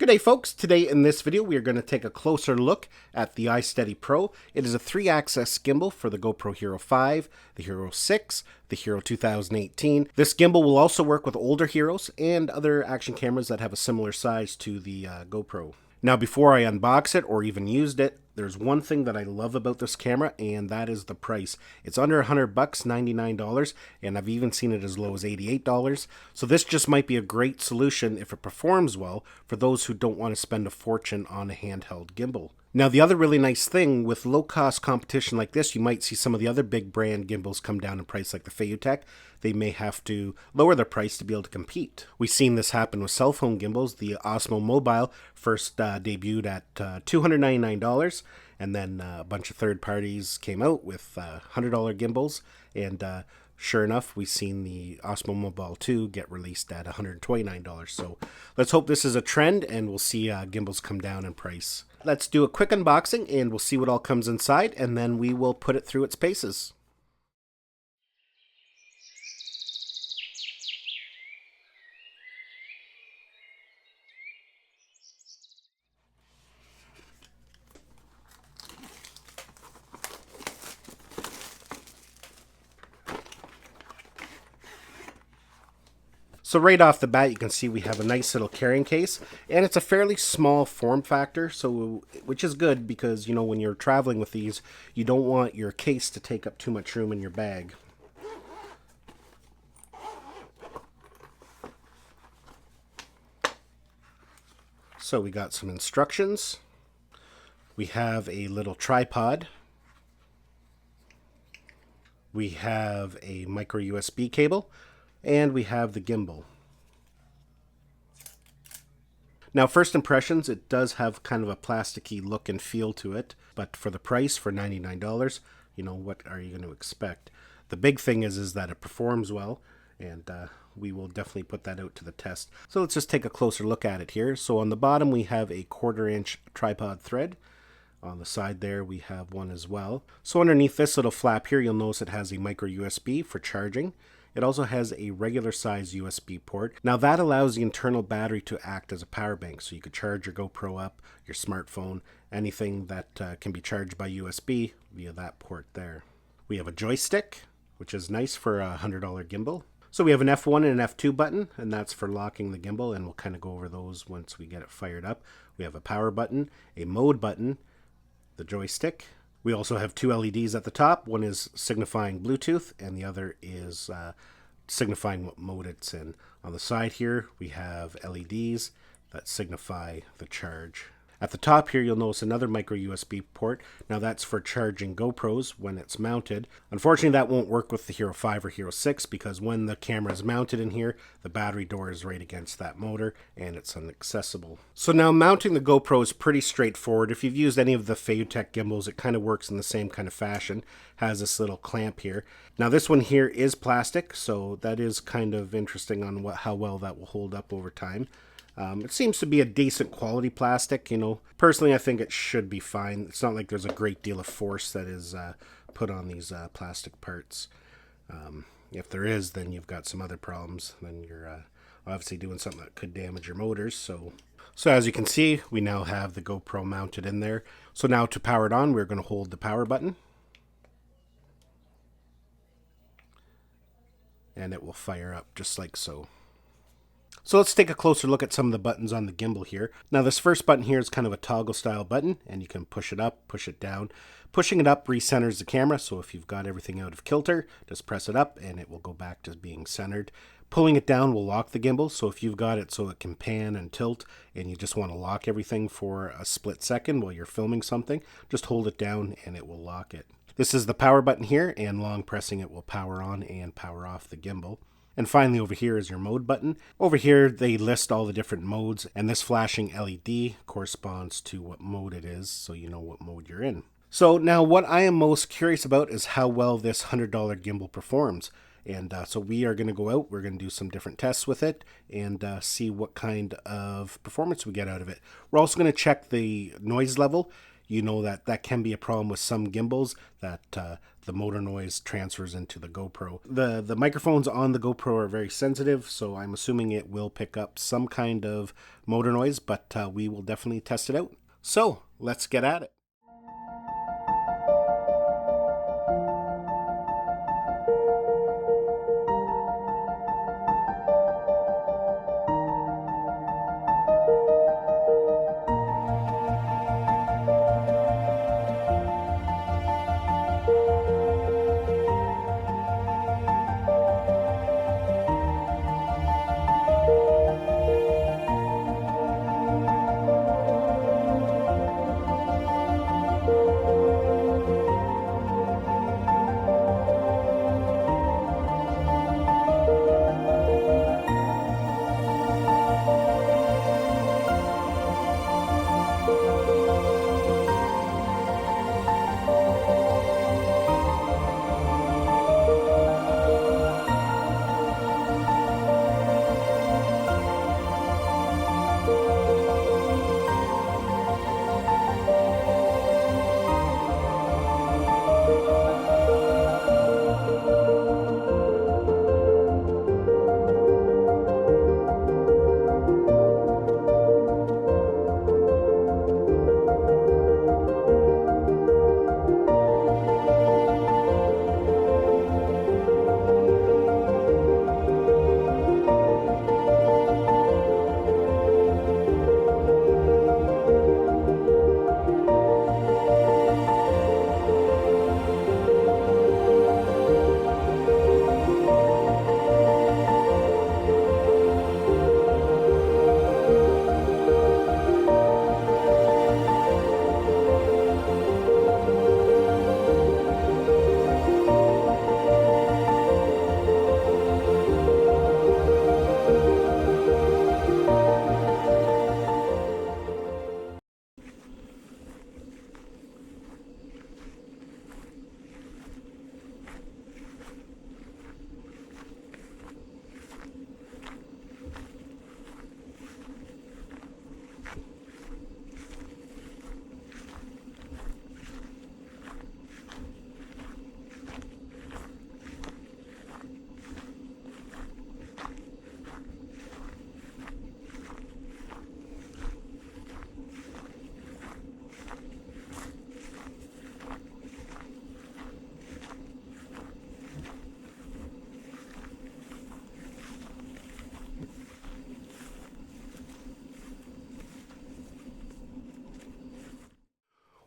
Good day, folks. Today in this video we are going to take a closer look at the iSteady Pro. It is a 3-axis gimbal for the GoPro Hero 5, the Hero 6, the Hero 2018. This gimbal will also work with older Heroes and other action cameras that have a similar size to the GoPro. Now, before I unbox it or even used it, there's one thing that I love about this camera, and that is the price. It's under $100, $99, and I've even seen it as low as $88. So this just might be a great solution if it performs well for those who don't want to spend a fortune on a handheld gimbal. Now, the other really nice thing with low-cost competition like this, you might see some of the other big brand gimbals come down in price, like the Feiyutech. They may have to lower their price to be able to compete. We've seen this happen with cell phone gimbals. The Osmo Mobile first debuted at $299, and then a bunch of third parties came out with $100 gimbals, and sure enough, we've seen the Osmo Mobile 2 get released at $129. So let's hope this is a trend and we'll see gimbals come down in price. Let's do a quick unboxing and we'll see what all comes inside, and then we will put it through its paces. So right off the bat, you can see we have a nice little carrying case, and it's a fairly small form factor, so which is good because, you know, when you're traveling with these, you don't want your case to take up too much room in your bag. So we got some instructions. We have a little tripod. We have a micro USB cable. And we have the gimbal. Now, first impressions, it does have kind of a plasticky look and feel to it, but for the price, for $99, you know, what are you going to expect? The big thing is that it performs well, and we will definitely put that out to the test. So let's just take a closer look at it here. So on the bottom, we have a 1/4-inch tripod thread. On the side there, we have one as well. So underneath this little flap here, you'll notice it has a micro USB for charging. It also has a regular size USB port. Now that allows the internal battery to act as a power bank, so you could charge your GoPro up, your smartphone, anything that can be charged by USB via that port there. We have a joystick, which is nice for a $100 gimbal. So we have an F1 and an F2 button, and that's for locking the gimbal, and we'll kind of go over those once we get it fired up. We have a power button, a mode button, the joystick. We also have 2 LEDs at the top. One is signifying Bluetooth, and the other is signifying what mode it's in. On the side here, we have LEDs that signify the charge. At the top here, you'll notice another micro USB port. Now that's for charging GoPros when it's mounted. Unfortunately, that won't work with the Hero 5 or Hero 6 because when the camera is mounted in here, the battery door is right against that motor and it's inaccessible. So now mounting the GoPro is pretty straightforward. If you've used any of the Feiyutech gimbals, it kind of works in the same kind of fashion. Has this little clamp here. Now this one here is plastic, so that is kind of interesting on how well that will hold up over time. It seems to be a decent quality plastic, you know. Personally, I think it should be fine. It's not like there's a great deal of force that is put on these plastic parts. If there is, then you've got some other problems. Then you're obviously doing something that could damage your motors. So as you can see, we now have the GoPro mounted in there. So now to power it on, we're going to hold the power button. And it will fire up just like so. So let's take a closer look at some of the buttons on the gimbal here. Now this first button here is kind of a toggle style button, and you can push it up, push it down. Pushing it up recenters the camera, so if you've got everything out of kilter, just press it up and it will go back to being centered. Pulling it down will lock the gimbal, so if you've got it so it can pan and tilt and you just want to lock everything for a split second while you're filming something, just hold it down and it will lock it. This is the power button here, and long pressing it will power on and power off the gimbal. And finally over here is your mode button. Over here they list all the different modes, and this flashing LED corresponds to what mode it is, so you know what mode you're in. So now what I am most curious about is how well this $100 gimbal performs. And so we are going to go out, we're going to do some different tests with it and see what kind of performance we get out of it. We're also going to check the noise level. You know that can be a problem with some gimbals, that the motor noise transfers into the GoPro. The microphones on the GoPro are very sensitive, so I'm assuming it will pick up some kind of motor noise, but we will definitely test it out. So let's get at it.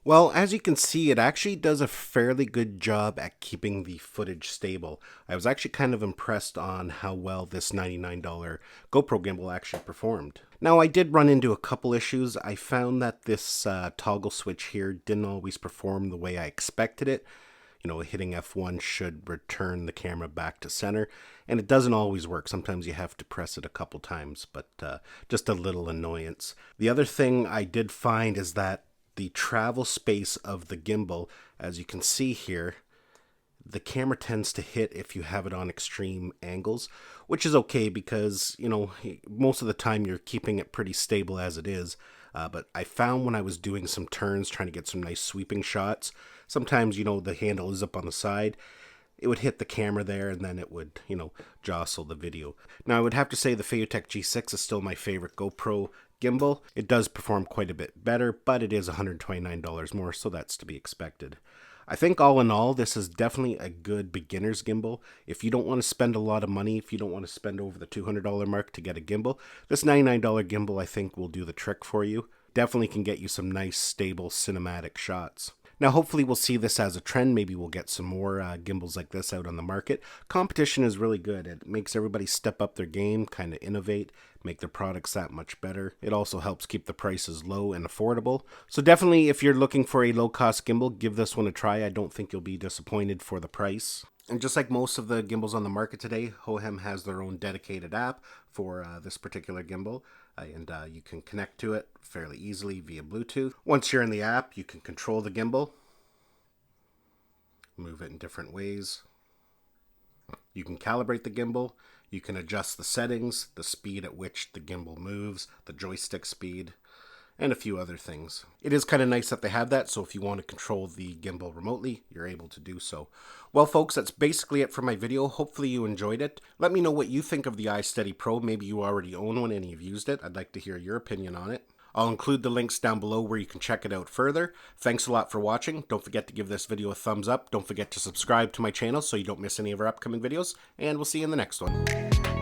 Well, as you can see, it actually does a fairly good job at keeping the footage stable. I was actually kind of impressed on how well this $99 GoPro gimbal actually performed. Now, I did run into a couple issues. I found that this toggle switch here didn't always perform the way I expected it. You know, hitting F1 should return the camera back to center, and it doesn't always work. Sometimes you have to press it a couple times, but just a little annoyance. The other thing I did find is that the travel space of the gimbal, as you can see here, the camera tends to hit if you have it on extreme angles, which is okay because, you know, most of the time you're keeping it pretty stable as it is. But I found when I was doing some turns, trying to get some nice sweeping shots, sometimes, you know, the handle is up on the side. It would hit the camera there and then it would, you know, jostle the video. Now, I would have to say the Phaotech G6 is still my favorite GoPro gimbal. It does perform quite a bit better, but it is $129 more, so that's to be expected. I think all in all, this is definitely a good beginner's gimbal. If you don't want to spend a lot of money, if you don't want to spend over the $200 mark to get a gimbal, this $99 gimbal I think will do the trick for you. Definitely can get you some nice, stable cinematic shots. Now, hopefully we'll see this as a trend. Maybe we'll get some more gimbals like this out on the market. Competition is really good. It makes everybody step up their game, kind of innovate, make their products that much better. It also helps keep the prices low and affordable. So definitely, if you're looking for a low-cost gimbal, give this one a try. I don't think you'll be disappointed for the price. And just like most of the gimbals on the market today, Hohem has their own dedicated app for this particular gimbal, and you can connect to it fairly easily via Bluetooth. Once you're in the app, you can control the gimbal, move it in different ways. You can calibrate the gimbal, you can adjust the settings, the speed at which the gimbal moves, the joystick speed, and a few other things. It is kind of nice that they have that, so if you want to control the gimbal remotely, you're able to do so. Well, folks, that's basically it for my video. Hopefully you enjoyed it. Let me know what you think of the iSteady Pro. Maybe you already own one and you've used it. I'd like to hear your opinion on it. I'll include the links down below where you can check it out further. Thanks a lot for watching. Don't forget to give this video a thumbs up. Don't forget to subscribe to my channel so you don't miss any of our upcoming videos, and we'll see you in the next one.